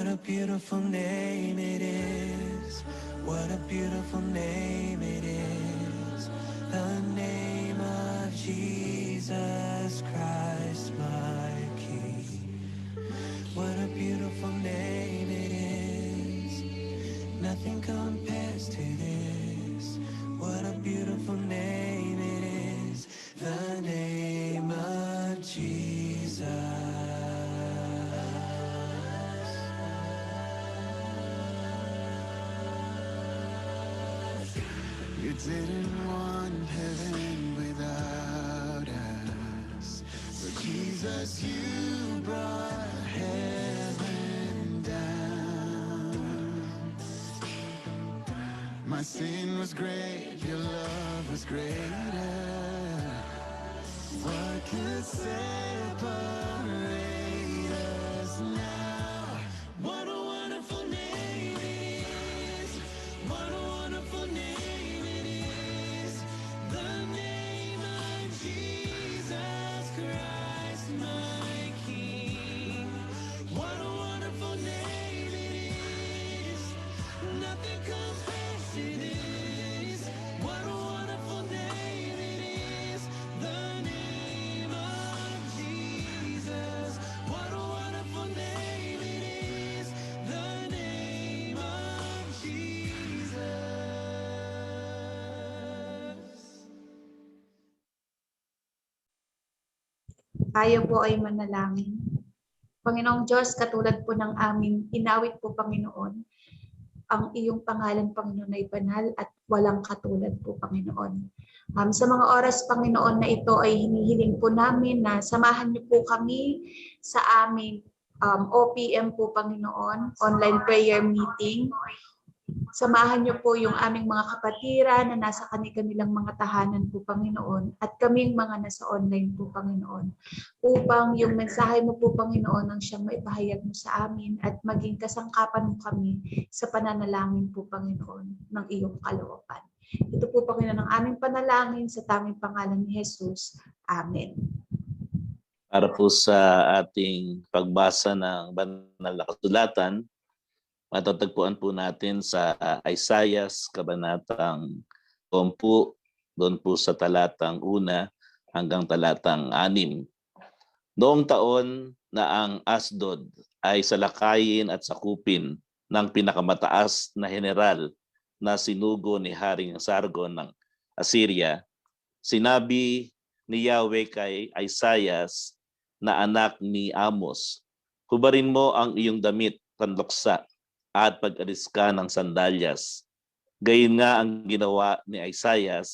a beautiful name it is. What a beautiful name it is. The name of Jesus Christ, my King. What a beautiful name it is. Nothing compares to this. What a beautiful name it is. The name of Jesus. You didn't want heaven without us, but Jesus, you brought heaven down. My sin was great, your love was greater. What could separate us now? What a wonderful name it is. What a wonderful name it is. The name of Jesus Christ, my King. What a wonderful name it is. Nothing compares to this. What a wonderful name it is. The name of Jesus. What a wonderful name it is. The name of Jesus. Tayo po ay manalangin. Panginoong Diyos, katulad po ng aming inawit po, Panginoon, ang iyong pangalan, Panginoon, ay banal at walang katulad po, Panginoon. Sa mga oras, Panginoon, na ito ay hinihiling po namin na samahan niyo po kami sa aming OPM po, Panginoon, online prayer meeting. Samahan niyo po yung aming mga kapatiran na nasa kanilang mga tahanan po, Panginoon, at kaming mga nasa online po, Panginoon, upang yung mensahe mo po, Panginoon, ang siyang maipahayag mo sa amin at maging kasangkapan mo kami sa pananalangin po, Panginoon, ng iyong kalooban. Ito po, Panginoon, ang aming panalangin sa tanging pangalan ni Jesus. Amen. Para po sa ating pagbasa ng banal na kasulatan, matatagpuan po natin sa Isaiah, kabanatang 10, doon po sa talatang 1 hanggang talatang 6. Noong taon na ang Asdod ay salakayin at sakupin ng pinakamataas na general na sinugo ni Haring Sargon ng Assyria, sinabi ni Yahweh kay Isaiah na anak ni Amos, hubarin mo ang iyong damit, panluksa, at pag-alis ka ng sandalyas. Gayon nga ang ginawa ni Isaiah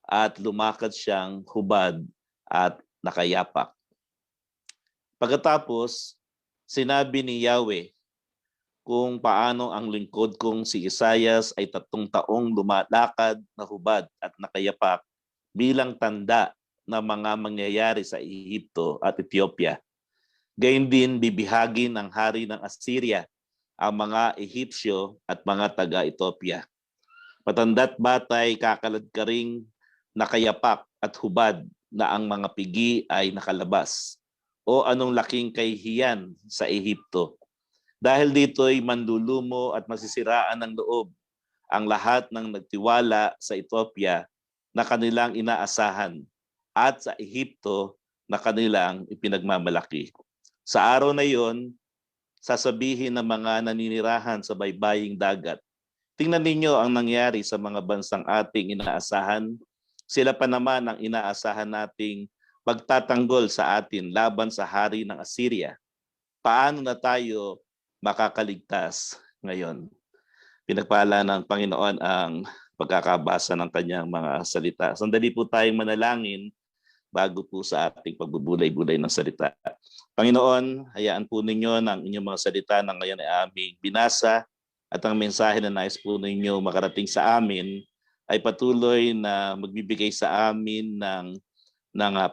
at lumakad siyang hubad at nakayapak. Pagkatapos, sinabi ni Yahweh kung paano ang lingkod kong si Isaiah ay 3 taong lumalakad na hubad at nakayapak bilang tanda ng mga mangyayari sa Ehipto at Ethiopia. Gayon din bibihagi ng hari ng Assyria ang mga Ehipsyo at mga taga-Ethiopia. Matanda't batay kakalad ka ring nakayapak at hubad na ang mga pigi ay nakalabas. O anong laking kahihiyan sa Ehipto. Dahil dito'y manlulumo at masisiraan ng loob ang lahat ng nagtiwala sa Ethiopia na kanilang inaasahan at sa Ehipto na kanilang ipinagmamalaki. Sa araw na iyon, sasabihin ng mga naninirahan sa baybaying dagat, tingnan ninyo ang nangyari sa mga bansang ating inaasahan. Sila pa naman ang inaasahan nating magtatanggol sa atin laban sa hari ng Assyria. Paano na tayo makakaligtas ngayon? Pinagpala ng Panginoon ang pagkakabasa ng kanyang mga salita. Sandali po tayong manalangin bago po sa ating pagbubulay-bulay ng salita. Panginoon, hayaan po ninyo ng inyong mga salita na ngayon ay aming binasa at ang mensahe na nais po ninyo makarating sa amin ay patuloy na magbibigay sa amin ng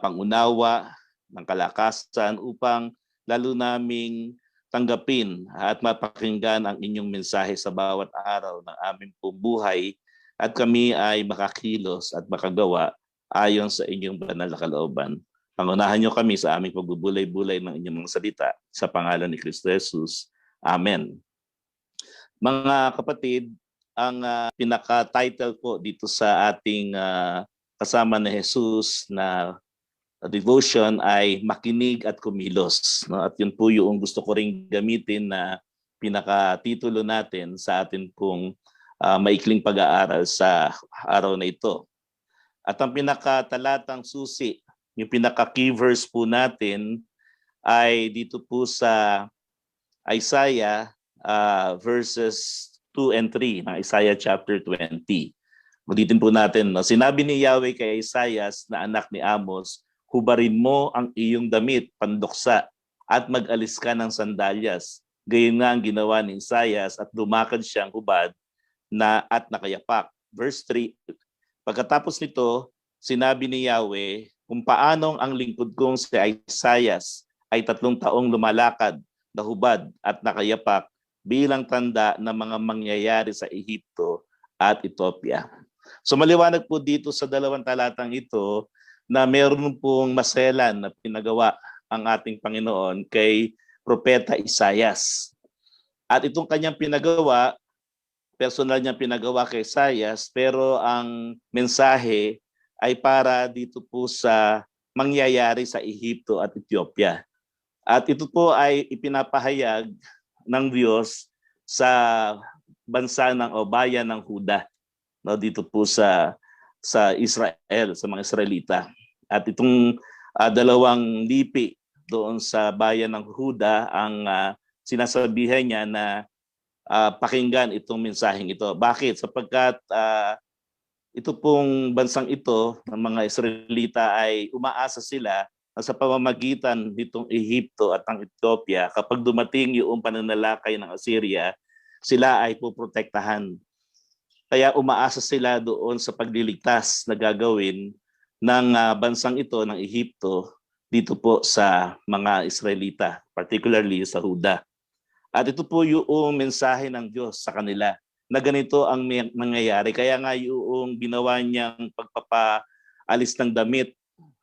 pangunawa, ng kalakasan upang lalo naming tanggapin at mapakinggan ang inyong mensahe sa bawat araw ng aming pong buhay at kami ay makakilos at makagawa ayon sa inyong banal na kalooban. Pangunahan niyo kami sa aming pagbubulay-bulay ng inyong mga salita sa pangalan ni Kristo Jesus. Amen. Mga kapatid, ang pinaka-title po dito sa ating kasama ni Jesus na devotion ay makinig at kumilos. No? At yun po yung gusto ko ring gamitin na pinaka-titulo natin sa atin pong maikling pag-aaral sa araw na ito. At ang pinaka-talatang susi, yung pinaka-key verse po natin ay dito po sa Isaiah verses 2 and 3 ng Isaiah chapter 20. Ulitin po natin. No? Sinabi ni Yahweh kay Isaiah na anak ni Amos, hubarin mo ang iyong damit, panduksa, at mag-alis ka ng sandalyas. Gayon nga ang ginawa ni Isaiah at lumakad siyang hubad at nakayapak. Verse 3, pagkatapos nito, sinabi ni Yahweh kung paanong ang lingkod kong si Isaiah ay 3 taong lumalakad, nahubad at nakayapak bilang tanda ng mga mangyayari sa Ehipto at Ethiopia. So maliwanag po dito sa 2 talatang ito na meron pong maselan na pinagawa ang ating Panginoon kay Propeta Isaias. At itong kanyang pinagawa, personal niyang pinagawa kay Isaias, pero ang mensahe ay para dito po sa mangyayari sa Ehipto at Ethiopia. At ito po ay ipinapahayag ng Diyos sa bansa ng bayan ng Huda, no, dito po sa Israel, sa mga Israelita. At itong 2 lipi doon sa bayan ng Huda ang sinasabihan niya na pakinggan itong mensaheng ito. Bakit? Sapagkat ito pong bansang ito ng mga Israelita ay umaasa sila na sa pamamagitan nitong Ehipto at ang Ethiopia, kapag dumating yung pananalakay ng Assyria, sila ay puprotektahan. Kaya umaasa sila doon sa pagliligtas na gagawin ng bansang ito, ng Ehipto, dito po sa mga Israelita, particularly sa Huda. At ito po yung mensahe ng Diyos sa kanila, na ganito ang mangyayari. Kaya nga yung ginawa niyang pagpapaalis ng damit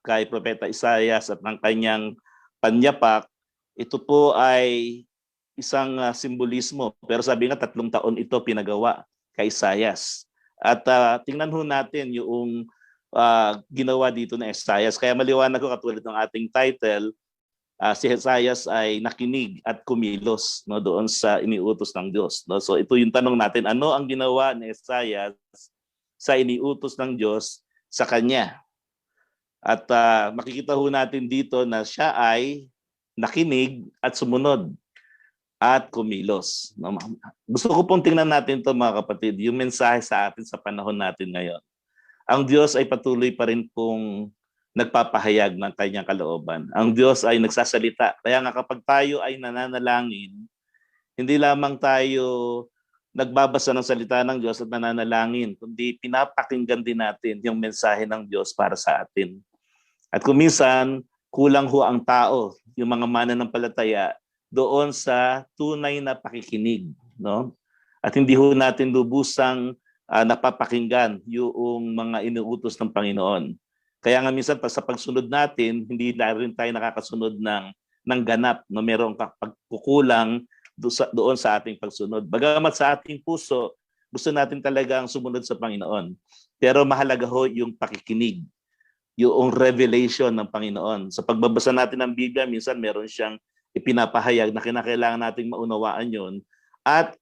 kay Propeta Isaias at ng kanyang panyapak, ito po ay isang simbolismo. Pero sabi nga 3 taon ito pinagawa kay Isaias. At tingnan ho natin yung ginawa dito ng Isaias. Kaya maliwanag ko katulad ng ating title, si Isaias ay nakinig at kumilos, no, doon sa iniutos ng Diyos. No? So ito yung tanong natin, ano ang ginawa ni Isaias sa iniutos ng Diyos sa kanya? At makikita ho natin dito na siya ay nakinig at sumunod at kumilos. Gusto ko pong tingnan natin ito, mga kapatid, yung mensahe sa atin sa panahon natin ngayon. Ang Diyos ay patuloy pa rin pong nagpapahayag ng kanyang kalooban. Ang Diyos ay nagsasalita. Kaya nga kapag tayo ay nananalangin, hindi lamang tayo nagbabasa ng salita ng Diyos at nananalangin, kundi pinapakinggan din natin yung mensahe ng Diyos para sa atin. At kung minsan, kulang ho ang tao, yung mga mananampalataya, doon sa tunay na pakikinig. No? At hindi ho natin lubusang napapakinggan yung mga inuutos ng Panginoon. Kaya nga minsan sa pagsunod natin, hindi na rin tayo nakakasunod ng ganap. No? Merong pagkukulang doon sa ating pagsunod. Bagamat sa ating puso, gusto natin talagang sumunod sa Panginoon. Pero mahalaga ho yung pakikinig, yung revelation ng Panginoon. Sa pagbabasa natin ng Biblia, minsan meron siyang ipinapahayag na kinakailangan nating maunawaan yon. At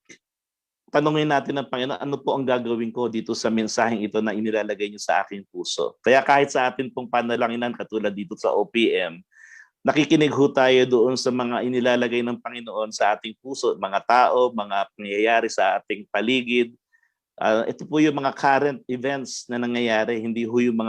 tanungin natin ng Panginoon, ano po ang gagawin ko dito sa mensaheng ito na inilalagay niyo sa aking puso? Kaya kahit sa atin pong panalanginan, katulad dito sa OPM, nakikinig ho tayo doon sa mga inilalagay ng Panginoon sa ating puso, mga tao, mga pangyayari sa ating paligid. Ito po yung mga current events na nangyayari, hindi ho yung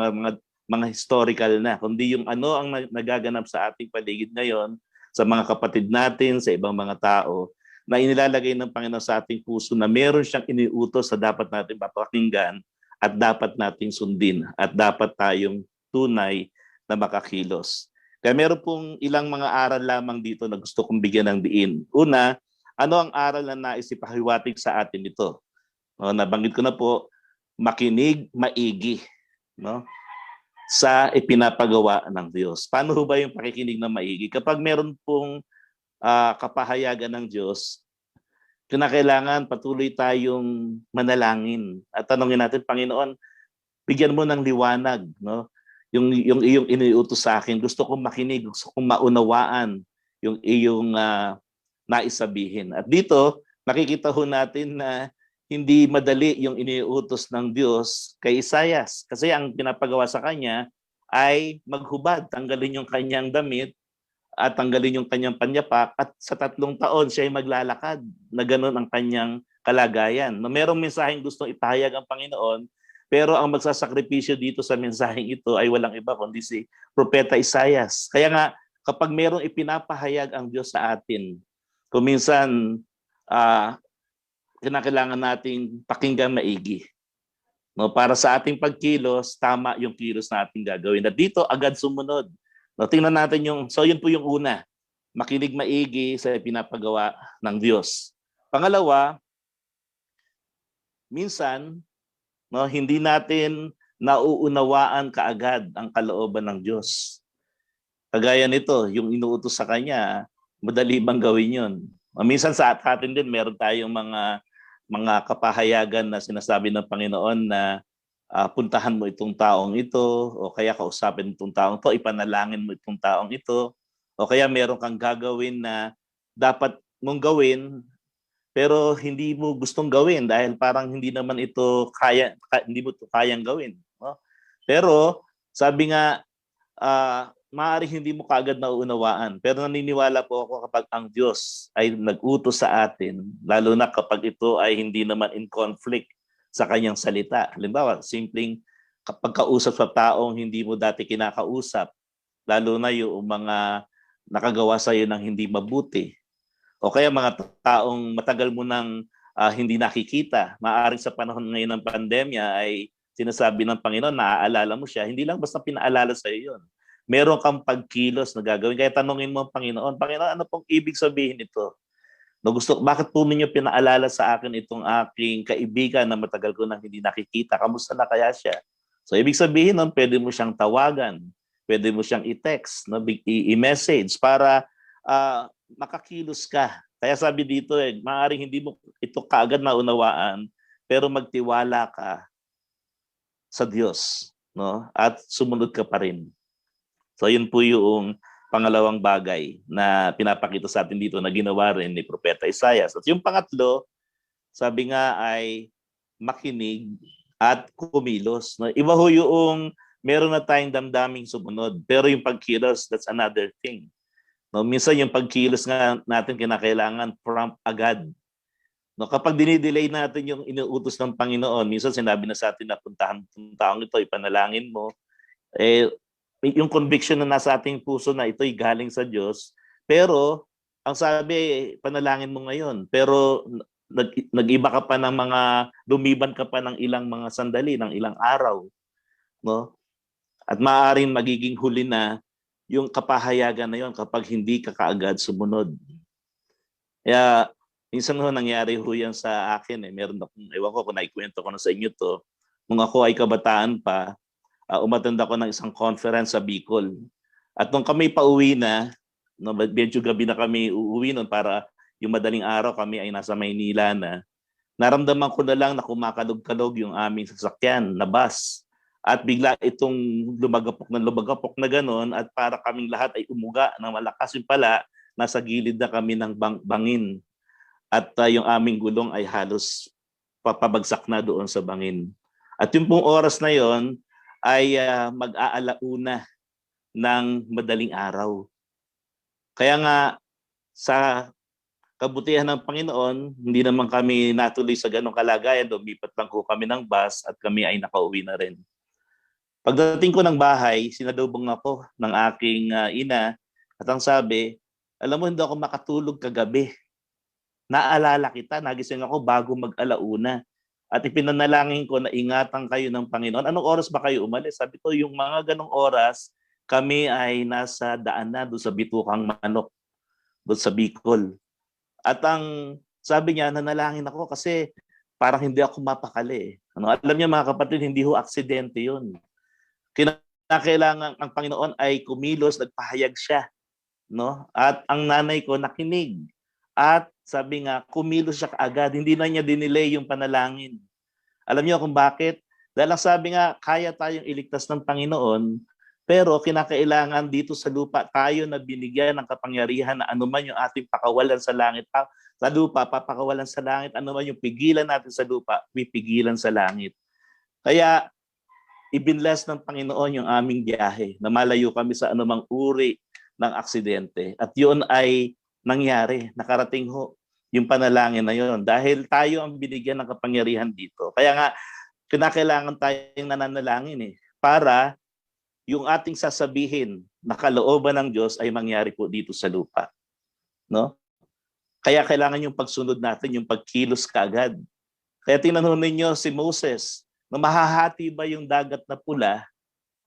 mga historical na, kundi yung ano ang nagaganap sa ating paligid ngayon, sa mga kapatid natin, sa ibang mga tao, na inilalagay ng Panginoon sa ating puso na meron siyang iniutos sa dapat natin papakinggan at dapat nating sundin at dapat tayong tunay na makakilos. Kaya meron pong ilang mga aral lamang dito na gusto kong bigyan ng diin. Una, ano ang aral na nais ipahiwatig sa atin ito? Nabanggit ko na po, makinig, maigi, no? Sa ipinapagawa ng Diyos. Paano ba yung pakikinig na maigi? Kapag meron pong kapahayagan ng Diyos, kinakailangan patuloy tayong manalangin at tanongin natin, Panginoon, bigyan mo ng liwanag, no? Yung iyong iniutos sa akin, gusto kong makinig, gusto kong maunawaan yung iyong naisabihin. At dito, makikita ho natin na hindi madali yung iniutos ng Diyos kay Isaias. Kasi ang pinapagawa sa kanya ay maghubad, tanggalin yung kanyang damit at tanggalin yung kanyang panyapak at sa 3 taon siya ay maglalakad na ganoon ang kanyang kalagayan. No, merong mensaheng gustong ipahayag ang Panginoon, pero ang magsasakripisyo dito sa mensaheng ito ay walang iba kundi si Propeta Isaias. Kaya nga, kapag merong ipinapahayag ang Diyos sa atin, kung minsan kinakailangan nating pakinggan maigi. No, para sa ating pagkilos, tama yung kilos na ating gagawin. At dito, agad sumunod. No, tingnan natin yun po yung una. Makinig maigi sa pinapagawa ng Diyos. Pangalawa, minsan, no, hindi natin nauunawaan kaagad ang kalooban ng Diyos. Kagaya nito, yung inuutos sa Kanya, madali bang gawin yun? Minsan sa atin din, meron tayong mga kapahayagan na sinasabi ng Panginoon na puntahan mo itong taong ito, o kaya kausapin itong taong ito, ipanalangin mo itong taong ito, o kaya meron kang gagawin na dapat mong gawin, pero hindi mo gustong gawin dahil parang hindi naman ito hindi mo ito kayang gawin. No? Pero sabi nga, maaaring hindi mo kaagad nauunawaan. Pero naniniwala po ako kapag ang Diyos ay nag-utos sa atin, lalo na kapag ito ay hindi naman in conflict sa kanyang salita. Halimbawa, simpleng kapag kausap sa taong hindi mo dati kinakausap, lalo na yung mga nakagawa sa iyo ng hindi mabuti, o kaya mga taong matagal mo nang hindi nakikita. Maaaring sa panahon ngayon ng pandemya ay sinasabi ng Panginoon, naaalala mo siya. Hindi lang basta pinaalala sa iyo yun. Meron kang pagkilos na gagawin. Kaya tanungin mo ang Panginoon, Panginoon, ano pong ibig sabihin nito? No, bakit po ninyo pinaalala sa akin itong aking kaibigan na matagal ko nang hindi nakikita? Kamusta na kaya siya? So ibig sabihin nun, pwede mo siyang tawagan, pwede mo siyang i-text, no, i-message para makakilos ka. Kaya sabi dito, maaaring hindi mo ito kaagad maunawaan, pero magtiwala ka sa Diyos, no? At sumunod ka pa rin. So yun po yung pangalawang bagay na pinapakita sa atin dito na ginawa rin ni Propeta Isaias. At yung pangatlo, sabi nga ay makinig at kumilos. No? Iba ho yung meron na tayong damdaming sumunod, pero yung pagkilos, that's another thing. No, minsan yung pagkilos nga natin kinakailangan prompt agad. No, kapag dinidelay natin yung inuutos ng Panginoon, minsan sinabi na sa atin na puntahan ng taong ito, ipanalangin mo, yung conviction na nasa ating puso na ito'y galing sa Diyos, pero ang sabi, panalangin mo ngayon, pero nag-iba ka pa ng lumiban ka pa ng ilang mga sandali, ng ilang araw, no? At maaaring magiging huli na yung kapahayagan na yon kapag hindi ka kaagad sumunod. Kaya minsan ho nangyari ho yan sa akin. Meron akong, ewan ko kung naikwento ko na sa inyo to, nung ako ay kabataan pa, umattend ako ng isang conference sa Bicol. At nung kami pauwi na, no, medyo gabi na kami uuwi nun para yung madaling araw kami ay nasa Maynila na, naramdaman ko na lang na kumakalog-kalog yung aming sasakyan na bus. At bigla itong lumagapok na gano'n at para kaming lahat ay umuga ng malakas. Yung pala, nasa gilid na kami ng bangin. At yung aming gulong ay halos papabagsak na doon sa bangin. At yung pong oras na yon ay mag-aalauna ng madaling araw. Kaya nga, sa kabutihan ng Panginoon, hindi naman kami natuloy sa ganong kalagayan. Lumipat lang ko kami ng bus at kami ay nakauwi na rin. Pagdating ko ng bahay, sinalubong ako ng aking ina at ang sabi, alam mo, hindi ako makatulog kagabi. Naalala kita, nagising ako bago mag-alauna. At ipinanalangin ko na ingatan kayo ng Panginoon. Anong oras ba kayo umalis? Sabi ko, yung mga ganong oras, kami ay nasa daan na doon sa Bitukang Manok, doon sa Bicol. At ang sabi niya, nanalangin ako kasi parang hindi ako mapakali. Alam niya mga kapatid, hindi ho aksidente yun. Kinakailangan ang Panginoon ay kumilos, nagpahayag siya, no? At ang nanay ko nakinig. At sabi nga, kumilos siya kaagad. Hindi na niya dinelay yung panalangin. Alam niyo kung bakit? Dahil ang sabi nga, kaya tayong iligtas ng Panginoon, pero kinakailangan dito sa lupa tayo na binigyan ng kapangyarihan na anuman yung ating pakawalan sa langit, sa lupa, papakawalan sa langit, anuman yung pigilan natin sa lupa, pipigilan sa langit. Kaya, ibinlas ng Panginoon yung aming biyahe na malayo kami sa anumang uri ng aksidente. At yun ay nangyari, nakarating ho yung panalangin na yun. Dahil tayo ang binigyan ng kapangyarihan dito. Kaya nga, kinakailangan tayong nananalangin para yung ating sasabihin na kalooban ng Diyos ay mangyari po dito sa lupa. No? Kaya kailangan yung pagsunod natin, yung pagkilos kaagad. Kaya tinanong ninyo si Moses, na mahahati ba yung dagat na pula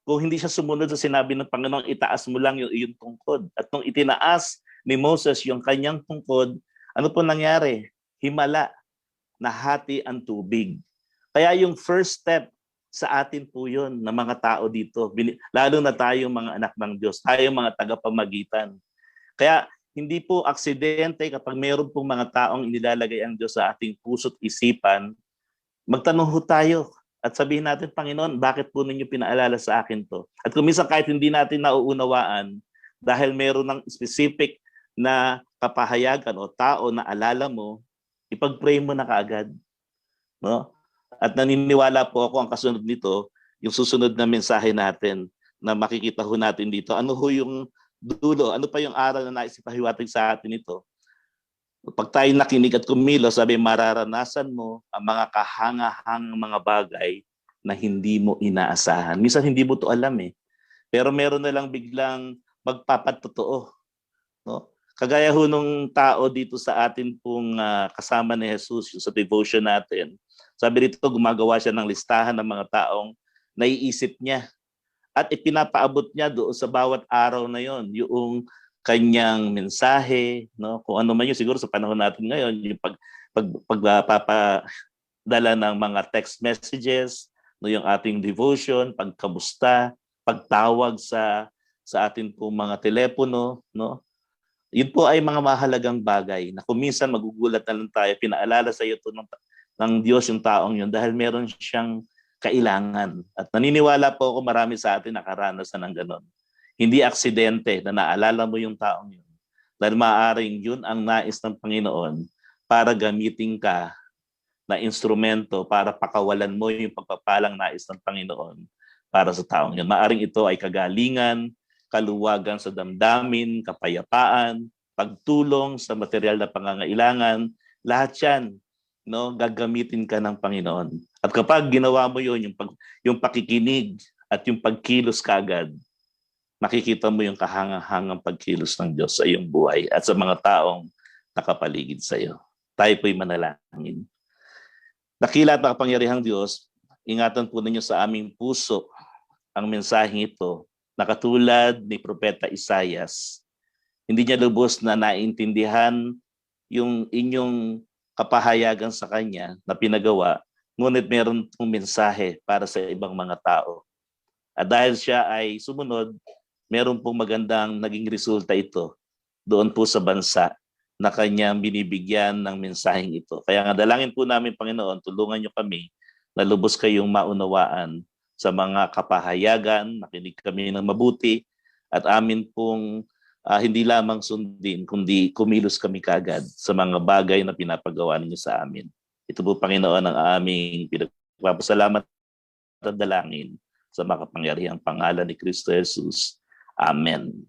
kung hindi siya sumunod sa sinabi ng Panginoon, itaas mo lang yung iyong tungkod. At nung itinaas ni Moses yung kanyang tungkod, ano po nangyari? Himala, nahati ang tubig. Kaya yung first step sa atin po yun, na mga tao dito, lalo na tayong mga anak ng Diyos, tayong mga tagapamagitan. Kaya hindi po aksidente kapag mayroon pong mga taong inilalagay ang Diyos sa ating puso't isipan, magtanong ho tayo at sabihin natin, Panginoon, bakit po ninyo pinaalala sa akin to? At kung minsan kahit hindi natin nauunawaan, dahil meron ng specific na kapahayagan o tao na alala mo, ipag-pray mo na kaagad. No? At naniniwala po ako ang kasunod nito, yung susunod na mensahe natin na makikita ho natin dito. Ano ho yung dulo? Ano pa yung aral na naisipahiwatig sa atin ito? Pag tayo nakinig at kumilos, sabi, mararanasan mo ang mga kahanga-hang mga bagay na hindi mo inaasahan. Minsan hindi mo to alam Pero meron na lang biglang magpapatotoo. No? Kagaya ho nung tao dito sa atin pong kasama ni Jesus sa devotion natin. Sabi dito, gumagawa siya ng listahan ng mga taong naiisip niya. At ipinapaabot niya doon sa bawat araw na yon yung kanyang mensahe, no? Kung ano man yun, siguro sa panahon natin ngayon, yung pagpapadala ng mga text messages, no, yung ating devotion, pagkamusta, pagtawag sa atin pong mga telepono, no? Yun po ay mga mahalagang bagay na kung minsan magugulat na lang tayo, pinaalala sa iyo to ng Diyos yung taong yun dahil meron siyang kailangan. At naniniwala po ako marami sa atin nakaranas na ng ganon. Hindi aksidente na naalala mo yung taong yun. Dahil maaaring yun ang nais ng Panginoon para gamitin ka na instrumento para pakawalan mo yung pagpapalang nais ng Panginoon para sa taong yun. Maaaring ito ay kagalingan, kaluwagan sa damdamin, kapayapaan, pagtulong sa material na pangangailangan. Lahat yan, no, gagamitin ka ng Panginoon. At kapag ginawa mo yun, yung pakikinig at yung pagkilos kaagad, makikita mo yung kahangang pagkilos ng Diyos sa iyong buhay at sa mga taong nakapaligid sa iyo. Tayo po'y manalangin. Dakila at makapangyarihang Diyos, ingatan po ninyo sa aming puso ang mensaheng ito na katulad ni Propeta Isaias. Hindi niya lubos na naintindihan yung inyong kapahayagan sa kanya na pinagawa, ngunit meron pong mensahe para sa ibang mga tao. At dahil siya ay sumunod, meron pong magandang naging resulta ito doon po sa bansa na kanyang binibigyan ng mensaheng ito. Kaya nga dalangin po namin, Panginoon, tulungan niyo kami na lubos kayong maunawaan sa mga kapahayagan, nakinig kami ng mabuti, at amin pong hindi lamang sundin, kundi kumilos kami kaagad sa mga bagay na pinapagawa ninyo sa amin. Ito po, Panginoon, ang aming pinagpapasalamat at dalangin sa makapangyarihang pangalan ni Kristo Jesus. Amen.